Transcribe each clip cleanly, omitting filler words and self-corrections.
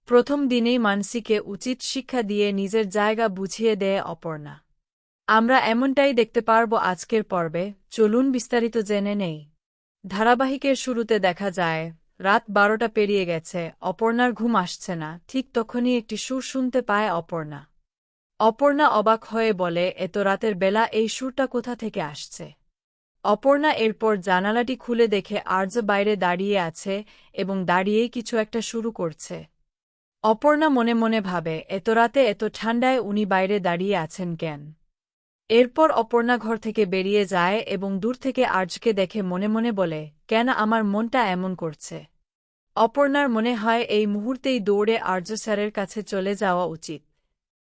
প্রথম দিনেই মানসীকে উচিত শিক্ষা দিয়ে নিজের জায়গা বুঝিয়ে দেয় অপর্ণা। আমরা এমনটাই দেখতে পারব আজকের পর্বে। চলুন বিস্তারিত জেনে নেই। ধারাবাহিকের শুরুতে দেখা যায় রাত 12টা পেরিয়ে গেছে, অপর্ণার ঘুম আসছে না। ঠিক তখনই একটি সুর শুনতে পায় অপর্ণা। অপর্ণা অবাক হয়ে বলে, এত রাতের বেলা এই সুরটা কোথা থেকে আসছে? অপর্ণা এরপর জানালাটি খুলে দেখে আর্য বাইরে দাঁড়িয়ে আছে এবং দাঁড়িয়েই কিছু একটা শুরু করছে। অপর্ণা মনে মনে ভাবে, এত রাতে এত ঠান্ডায় উনি বাইরে দাঁড়িয়ে আছেন কেন? এরপর অপর্ণা ঘর থেকে বেরিয়ে যায় এবং দূর থেকে আর্যকে দেখে মনে মনে বলে, কেন আমার মনটা এমন করছে? অপর্ণার মনে হয় এই মুহূর্তেই দৌড়ে আর্য স্যারের কাছে চলে যাওয়া উচিত।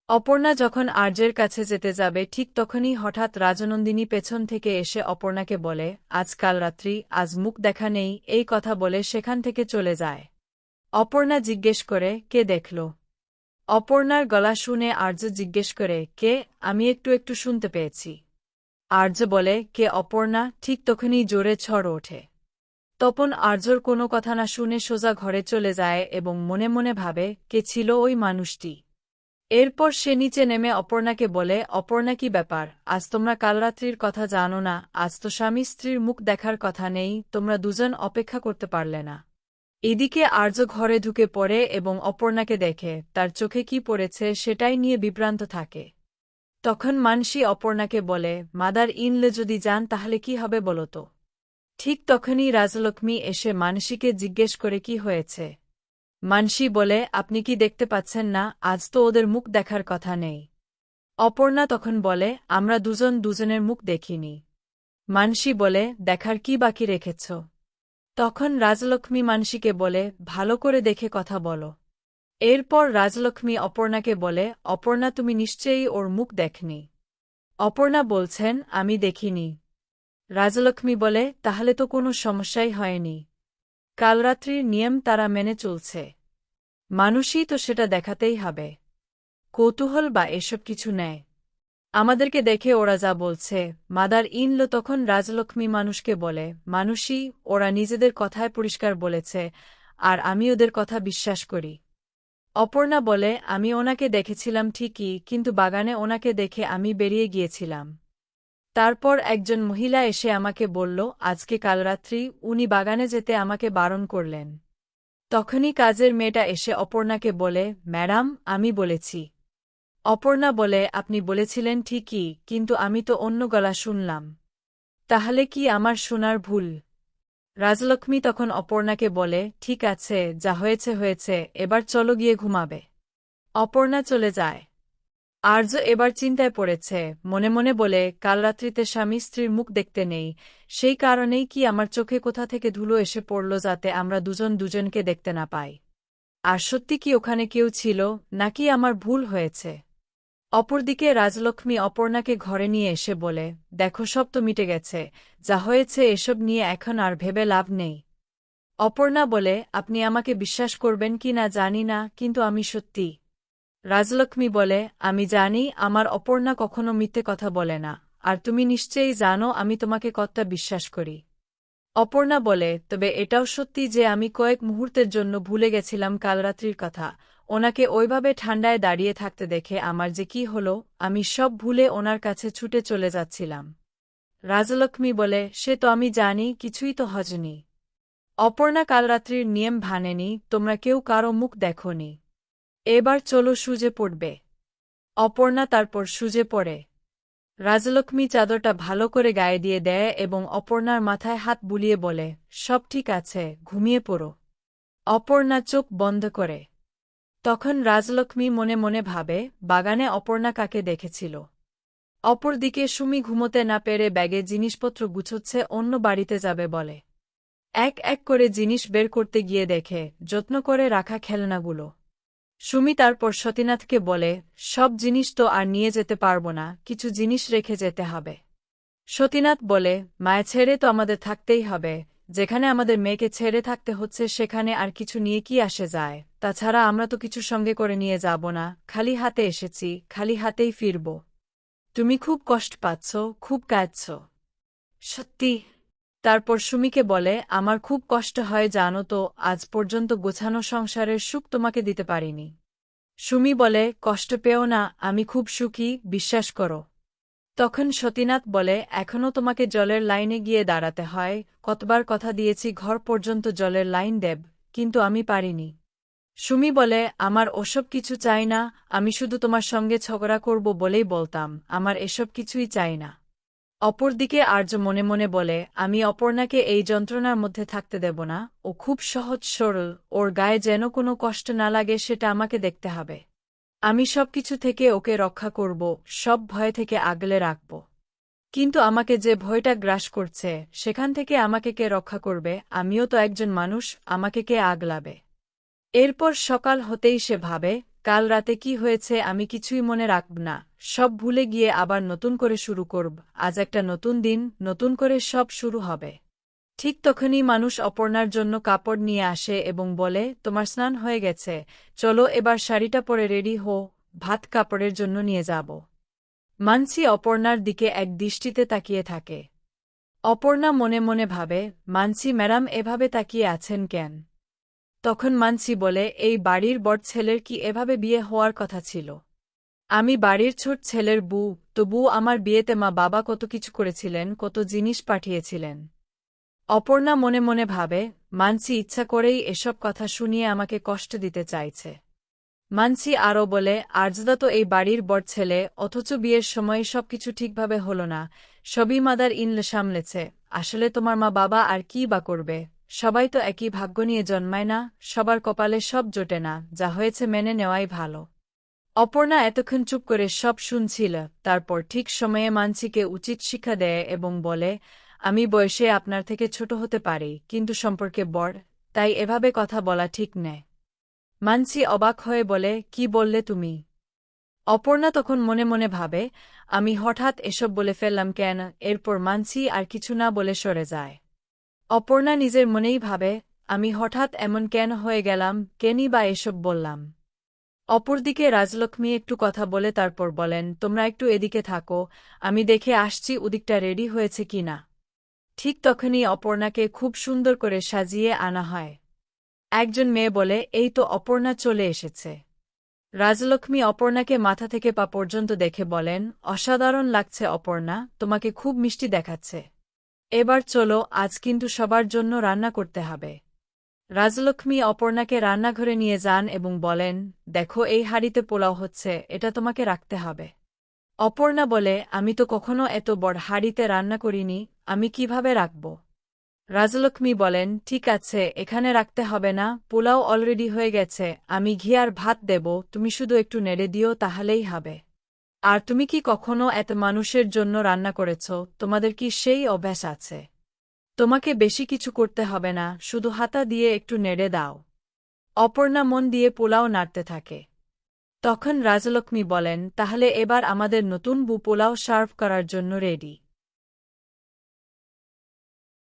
অপর্ণা যখন আর্যের কাছে যেতে যাবে ঠিক তখনই হঠাৎ রাজনন্দিনী পেছন থেকে এসে অপর্ণাকে বলে, আজকাল রাত্রি আজ মুখ দেখা নেই, এই কথা বলে সেখান থেকে চলে যায়। অপর্ণা জিজ্ঞেস করে, কে দেখল? অপর্ণার গলা শুনে আর্য জিজ্ঞেস করে, কে? আমি একটু একটু শুনতে পেয়েছি। আর্য বলে, কে অপর্ণা? ঠিক তখনই জোরে ঝড় ওঠে। তপন আর্যর কোনো কথা না শুনে সোজা ঘরে চলে যায় এবং মনে মনে ভাবে, কে ছিল ওই মানুষটি? এরপর সে নিচে নেমে অপর্ণাকে বলে, অপর্ণা কি ব্যাপার? আজ তোমরা কাল রাত্রির কথা জানো না? আজ তো স্বামী স্ত্রীর মুখ দেখার কথা নেই, তোমরা দুজন অপেক্ষা করতে পারলে না? এদিকে আর্য ঘরে ঢুকে পড়ে এবং অপর্ণাকে দেখে তার চোখে কি পড়েছে সেটাই নিয়ে বিভ্রান্ত থাকে। তখন মানসী অপর্ণাকে বলে, মাদার ইনলে যদি যান তাহলে কি হবে বলো তো? ঠিক তখনই রাজলক্ষ্মী এসে মানসীকে জিজ্ঞেস করে কি হয়েছে। মানসী বলে, আপনি কি দেখতে পাচ্ছেন না আজ তো ওদের মুখ দেখার কথা নেই? অপর্ণা তখন বলে, আমরা দুজন দুজনের মুখ দেখিনি। মানসী বলে, দেখার কি বাকি রেখেছ? তখন রাজলক্ষ্মী মানসীকে বলে, ভালো করে দেখে কথা বলো। এরপর রাজলক্ষ্মী অপর্ণাকে বলে, অপর্ণা তুমি নিশ্চয়ই ওর মুখ দেখনি। অপর্ণা বলছেন, আমি দেখিনি। রাজলক্ষ্মী বলে, তাহলে তো কোনো সমস্যাই হয়নি। কাল রাত্রির নিয়ম তারা মেনে চলছে। মানুষই তো সেটা দেখাতেই হবে। কৌতূহল বা এসব কিছু নেয়। আমাদেরকে দেখে ওরা যা বলছে। মাদার ইনলো তখন রাজলক্ষ্মী মানুষকে বলে, মানুষই ওরা নিজেদের কথায় পরিষ্কার বলেছে, আর আমি ওদের কথা বিশ্বাস করি। অপর্ণা বলে, আমি ওনাকে দেখেছিলাম ঠিকই, কিন্তু বাগানে ওনাকে দেখে আমি বেরিয়ে গিয়েছিলাম। তারপর একজন মহিলা এসে আমাকে বলল, আজকে কাল রাত্রি উনি বাগানে যেতে আমাকে বারণ করলেন। তখনই কাজের মেয়েটা এসে অপর্ণাকে বলে, ম্যাডাম আমি বলেছি। অপর্ণা বলে, আপনি বলেছিলেন ঠিকই, কিন্তু আমি তো অন্য গলা শুনলাম। তাহলে কি আমার শোনার ভুল? রাজলক্ষ্মী তখন অপর্ণাকে বলে, ঠিক আছে, যা হয়েছে হয়েছে, এবার চলো গিয়ে ঘুমাবে। অপর্ণা চলে যায়। আর্য এবার চিন্তায় পড়েছে, মনে মনে বলে, কাল রাত্রিতে স্বামী স্ত্রীর মুখ দেখতে নেই, সেই কারণেই কি আমার চোখে কোথা থেকে ধুলো এসে পড়ল যাতে আমরা দুজন দুজনকে দেখতে না পাই? আর সত্যি কি ওখানে কেউ ছিল, নাকি আমার ভুল হয়েছে? অপরদিকে রাজলক্ষ্মী অপর্ণাকে ঘরে নিয়ে এসে বলে, দেখো সব তো মিটে গেছে, যা হয়েছে এসব নিয়ে এখন আর ভেবে লাভ নেই। অপর্ণা বলে, আপনি আমাকে বিশ্বাস করবেন কি না জানি না, কিন্তু আমি সত্যি। রাজলক্ষ্মী বলে, আমি জানি আমার অপর্ণা কখনো মিথ্যে কথা বলে না, আর তুমি নিশ্চয়ই জানো আমি তোমাকে কতটা বিশ্বাস করি। অপর্ণা বলে, তবে এটাও সত্যি যে আমি কয়েক মুহূর্তের জন্য ভুলে গেছিলাম কালরাত্রির কথা। ওনাকে ওইভাবে ঠান্ডায় দাঁড়িয়ে থাকতে দেখে আমার যে কি হলো, আমি সব ভুলে ওনার কাছে ছুটে চলে যাচ্ছিলাম। রাজলক্ষ্মী বলে, সে তো আমি জানি, কিছুই তো হজনি। অপর্ণা কালরাত্রির নিয়ম ভানেনি, তোমরা কেউ কারো মুখ দেখোনি। এবার চলো শুজে পড়বে। অপর্ণা তারপর শুজে পড়ে। রাজলক্ষ্মী চাদরটা ভালো করে গায়ে দিয়ে দেয় এবং অপর্ণার মাথায় হাত বুলিয়ে বলে, সব ঠিক আছে, ঘুমিয়ে পড়ো। অপর্ণা চোখ বন্ধ করে। তখন রাজলক্ষ্মী মনে মনে ভাবে, বাগানে অপর্ণা কাকে দেখেছিল। অপরদিকে সুমি ঘুমোতে না পেরে ব্যাগে জিনিসপত্র গুছোচ্ছে অন্য বাড়িতে যাবে বলে। এক এক করে জিনিস বের করতে গিয়ে দেখে যত্ন করে রাখা খেলনাগুলো। সুমি তারপর সতীনাথকে বলে, সব জিনিস তো আর নিয়ে যেতে পারব না, কিছু জিনিস রেখে যেতে হবে। সতীনাথ বলে, মায়া ছেড়ে তো আমাদের থাকতেই হবে, যেখানে আমাদের মেয়েকে ছেড়ে থাকতে হচ্ছে সেখানে আর কিছু নিয়ে কি আসে যায়, তাছাড়া আমরা তো কিছু সঙ্গে করে নিয়ে যাব না, খালি হাতে এসেছি, খালি হাতেই ফিরব। তুমি খুব কষ্ট পাচ্ছ, খুব কাঁদছ। সত্যি? তারপর সুমিকে বলে, আমার খুব কষ্ট হয় জানো তো, আজ পর্যন্ত গোছানো সংসারের সুখ তোমাকে দিতে পারিনি। সুমি বলে, কষ্ট পেও না, আমি খুব সুখী, বিশ্বাস করো। তখন সতীনাথ বলে, এখনও তোমাকে জলের লাইনে গিয়ে দাঁড়াতে হয়, কতবার কথা দিয়েছি ঘর পর্যন্ত জলের লাইন দেব, কিন্তু আমি পারিনি। সুমি বলে, আমার ওসব কিছু চাই না, আমি শুধু তোমার সঙ্গে ঝগড়া করব বলেই বলতাম, আমার এসব কিছুই চাই না। অপরদিকে আর্য মনে মনে বলে, আমি অপর্ণাকে এই যন্ত্রণার মধ্যে থাকতে দেব না, ও খুব সহজ সরল, ওর গায়ে যেন কোনো কষ্ট না লাগে সেটা আমাকে দেখতে হবে। আমি সবকিছু থেকে ওকে রক্ষা করব, সব ভয় থেকে আগলে রাখব। কিন্তু আমাকে যে ভয়টা গ্রাস করছে, সেখান থেকে আমাকে কে রক্ষা করবে? আমিও তো একজন মানুষ, আমাকে কে আগলাবে? এরপর সকাল হতেই সে ভাবে, কাল রাতে কি হয়েছে আমি কিছুই মনে রাখব না, সব ভুলে গিয়ে আবার নতুন করে শুরু করব, আজ একটা নতুন দিন, নতুন করে সব শুরু হবে। ঠিক তখনই মানুষ অপর্ণার জন্য কাপড় নিয়ে আসে এবং বলে, তোমার স্নান হয়ে গেছে, চলো এবার শাড়িটা পরে রেডি হো, ভাত কাপড়ের জন্য নিয়ে যাব। মানসি অপর্ণার দিকে এক দৃষ্টিতে তাকিয়ে থাকে। অপর্ণা মনে মনে ভাবে, মানসি ম্যাডাম এভাবে তাকিয়ে আছেন কেন? তখন মানসি বলে, এই বাড়ির বড় ছেলের কি এভাবে বিয়ে হওয়ার কথা ছিল? আমি বাড়ির ছোট ছেলের বউ, তবুও আমার বিয়েতে মা বাবা কত কিছু করেছিলেন, কত জিনিস পাঠিয়েছিলেন। অপর্ণা মনে মনে ভাবে, মানসি ইচ্ছা করেই এসব কথা শুনিয়ে আমাকে কষ্ট দিতে চাইছে। মানসি আরও বলে, আর্যদা তো এই বাড়ির বড় ছেলে, অথচ বিয়ের সময় সবকিছু ঠিকভাবে হল না, সবই মাদার ইনলে সামলেছে, আসলে তোমার মা বাবা আর কি বা করবে, সবাই তো একই ভাগ্য নিয়ে জন্মায় না, সবার কপালে সব জোটে না, যা হয়েছে মেনে নেওয়াই ভালো। অপর্ণা এতক্ষণ চুপ করে সব শুনছিল, তারপর ঠিক সময়ে মানসিকে উচিত শিক্ষা দেয় এবং বলে, আমি বয়সে আপনার থেকে ছোট হতে পারি, কিন্তু সম্পর্কে বড়, তাই এভাবে কথা বলা ঠিক নয়। মানসি অবাক হয়ে বলে, কি বললে তুমি? অপর্ণা তখন মনে মনে ভাবে, আমি হঠাৎ এসব বলে ফেললাম কেন? এরপর মানসি আর কিছু না বলে সরে যায়। অপর্ণা নিজের মনেই ভাবে, আমি হঠাৎ এমন কেন হয়ে গেলাম, কেনই বা এসব বললাম। অপরদিকে রাজলক্ষ্মী একটু কথা বলে তারপর বলেন, তোমরা একটু এদিকে থাকো, আমি দেখে আসছি ওদিকটা রেডি হয়েছে কিনা। ঠিক তখনই অপর্ণাকে খুব সুন্দর করে সাজিয়ে আনা হয়। একজন মেয়ে বলে, এই তো অপর্ণা চলে এসেছে। রাজলক্ষ্মী অপর্ণাকে মাথা থেকে পা পর্যন্ত দেখে বলেন, অসাধারণ লাগছে অপর্ণা, তোমাকে খুব মিষ্টি দেখাচ্ছে। এবার চলো, আজ কিন্তু সবার জন্য রান্না করতে হবে। রাজলক্ষ্মী অপর্ণাকে রান্নাঘরে নিয়ে যান এবং বলেন, দেখো এই হাঁড়িতে পোলাও হচ্ছে, এটা তোমাকে রাখতে হবে। অপর্ণা বলে, আমি তো কখনো এত বড় হাঁড়িতে রান্না করিনি, আমি কিভাবে রাখব? রাজলক্ষ্মী বলেন, ঠিক আছে, এখানে রাখতে হবে না, পোলাও অলরেডি হয়ে গেছে, আমি ঘি আর ভাত দেব, তুমি শুধু একটু নেড়ে দিও তাহলেই হবে। আর তুমি কি কখনো এত মানুষের জন্য রান্না করেছ? তোমাদের কি সেই অভ্যাস আছে? তোমাকে বেশি কিছু করতে হবে না, শুধু হাতা দিয়ে একটু নেড়ে দাও। অপর্ণা মন দিয়ে পোলাও নাড়তে থাকে। তখন রাজলক্ষ্মী বলেন, তাহলে এবার আমাদের নতুন বউ পোলাও সার্ভ করার জন্য রেডি।